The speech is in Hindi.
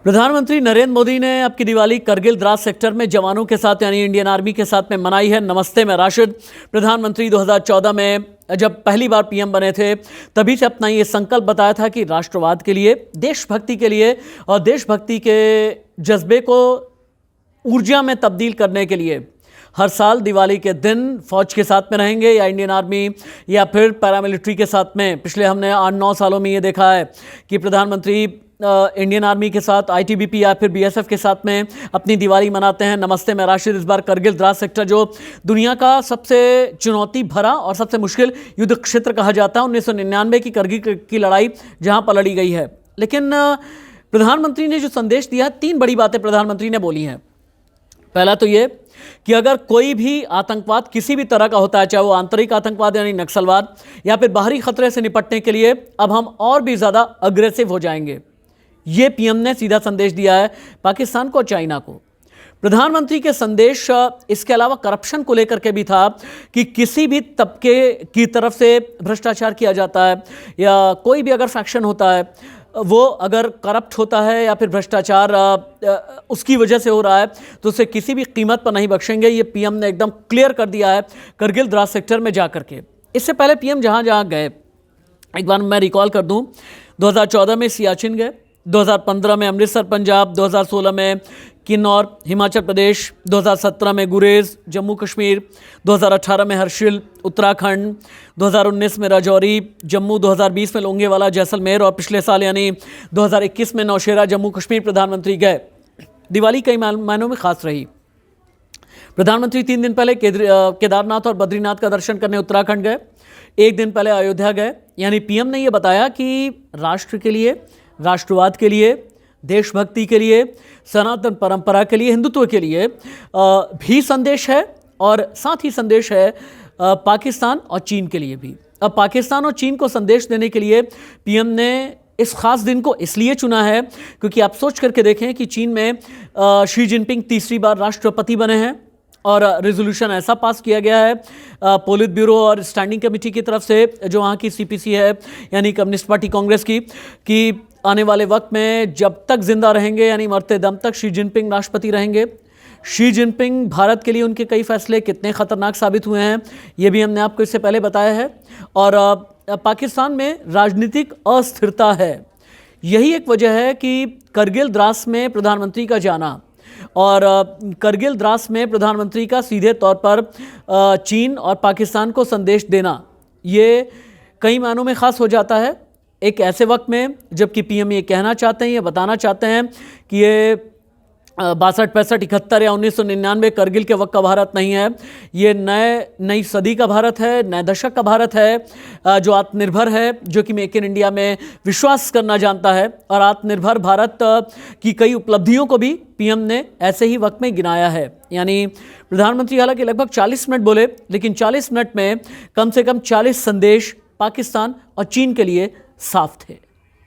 प्रधानमंत्री नरेंद्र मोदी ने आपकी दिवाली करगिल द्रास सेक्टर में जवानों के साथ यानी इंडियन आर्मी के साथ में मनाई है। नमस्ते, मैं राशिद। प्रधानमंत्री 2014 में जब पहली बार पीएम बने थे तभी से अपना ये संकल्प बताया था कि राष्ट्रवाद के लिए, देशभक्ति के लिए और देशभक्ति के जज्बे को ऊर्जा में तब्दील करने के लिए हर साल दिवाली के दिन फौज के साथ में रहेंगे या इंडियन आर्मी या फिर पैरामिलिट्री के साथ में। पिछले हमने 8-9 सालों में ये देखा है कि प्रधानमंत्री इंडियन आर्मी के साथ, आईटीबीपी या फिर बीएसएफ के साथ में अपनी दिवाली मनाते हैं। नमस्ते, मैं राशिद। इस बार करगिल द्रास सेक्टर जो दुनिया का सबसे चुनौती भरा और सबसे मुश्किल युद्ध क्षेत्र कहा जाता है, 1999 की करगिल की लड़ाई जहां पर लड़ी गई है। लेकिन प्रधानमंत्री ने जो संदेश दिया है, 3 बड़ी बातें प्रधानमंत्री ने बोली हैं। पहला तो ये कि अगर कोई भी आतंकवाद किसी भी तरह का होता है, चाहे वो आंतरिक आतंकवाद यानी नक्सलवाद या फिर बाहरी खतरे से निपटने के लिए अब हम और भी ज़्यादा अग्रेसिव हो जाएंगे। ये पीएम ने सीधा संदेश दिया है पाकिस्तान को, चाइना को। प्रधानमंत्री के संदेश इसके अलावा करप्शन को लेकर के भी था कि किसी भी तबके की तरफ से भ्रष्टाचार किया जाता है या कोई भी अगर फैक्शन होता है, वो अगर करप्ट होता है या फिर भ्रष्टाचार उसकी वजह से हो रहा है तो उसे किसी भी कीमत पर नहीं बख्शेंगे। ये पीएम ने एकदम क्लियर कर दिया है करगिल द्रास सेक्टर में जा करके। इससे पहले पीएम जहां जहां गए, एक बार मैं रिकॉल कर दूं, 2014 में सियाचिन गए, 2015 में अमृतसर पंजाब, 2016 में किन्नौर हिमाचल प्रदेश, 2017 में गुरेज जम्मू कश्मीर, 2018 में हर्षिल उत्तराखंड, 2019 में राजौरी जम्मू, 2020 में लोंगेवाला जैसलमेर और पिछले साल यानी 2021 में नौशेरा जम्मू कश्मीर प्रधानमंत्री गए। दिवाली कई मायनों में खास रही। प्रधानमंत्री 3 दिन पहले केदारनाथ और बद्रीनाथ का दर्शन करने उत्तराखंड गए, 1 दिन पहले अयोध्या गए। यानी पीएम ने यह बताया कि राष्ट्र के लिए, राष्ट्रवाद के लिए, देशभक्ति के लिए, सनातन परंपरा के लिए, हिंदुत्व के लिए भी संदेश है और साथ ही संदेश है पाकिस्तान और चीन के लिए भी। अब पाकिस्तान और चीन को संदेश देने के लिए पीएम ने इस खास दिन को इसलिए चुना है क्योंकि आप सोच करके देखें कि चीन में शी जिनपिंग तीसरी बार राष्ट्रपति बने हैं और रेजोल्यूशन ऐसा पास किया गया है पोलित ब्यूरो और स्टैंडिंग कमेटी की तरफ से, जो वहाँ की सीपीसी है यानी कम्युनिस्ट पार्टी कांग्रेस की, कि आने वाले वक्त में जब तक जिंदा रहेंगे यानी मरते दम तक शी जिनपिंग राष्ट्रपति रहेंगे। शी जिनपिंग भारत के लिए उनके कई फैसले कितने खतरनाक साबित हुए हैं ये भी हमने आपको इससे पहले बताया है। और पाकिस्तान में राजनीतिक अस्थिरता है, यही एक वजह है कि करगिल द्रास में प्रधानमंत्री का जाना और करगिल द्रास में प्रधानमंत्री का सीधे तौर पर चीन और पाकिस्तान को संदेश देना, ये कई मायनों में ख़ास हो जाता है एक ऐसे वक्त में जबकि पीएम ये कहना चाहते हैं, ये बताना चाहते हैं कि ये 62, 65, 71 या 1999 करगिल के वक्त का भारत नहीं है। ये नई सदी का भारत है, नए दशक का भारत है जो आत्मनिर्भर है, जो कि मेक इन इंडिया में विश्वास करना जानता है। और आत्मनिर्भर भारत की कई उपलब्धियों को भी पीएम ने ऐसे ही वक्त में गिनाया है। यानी प्रधानमंत्री हालांकि लगभग 40 मिनट बोले, लेकिन 40 मिनट में कम से कम 40 संदेश पाकिस्तान और चीन के लिए साफ थे।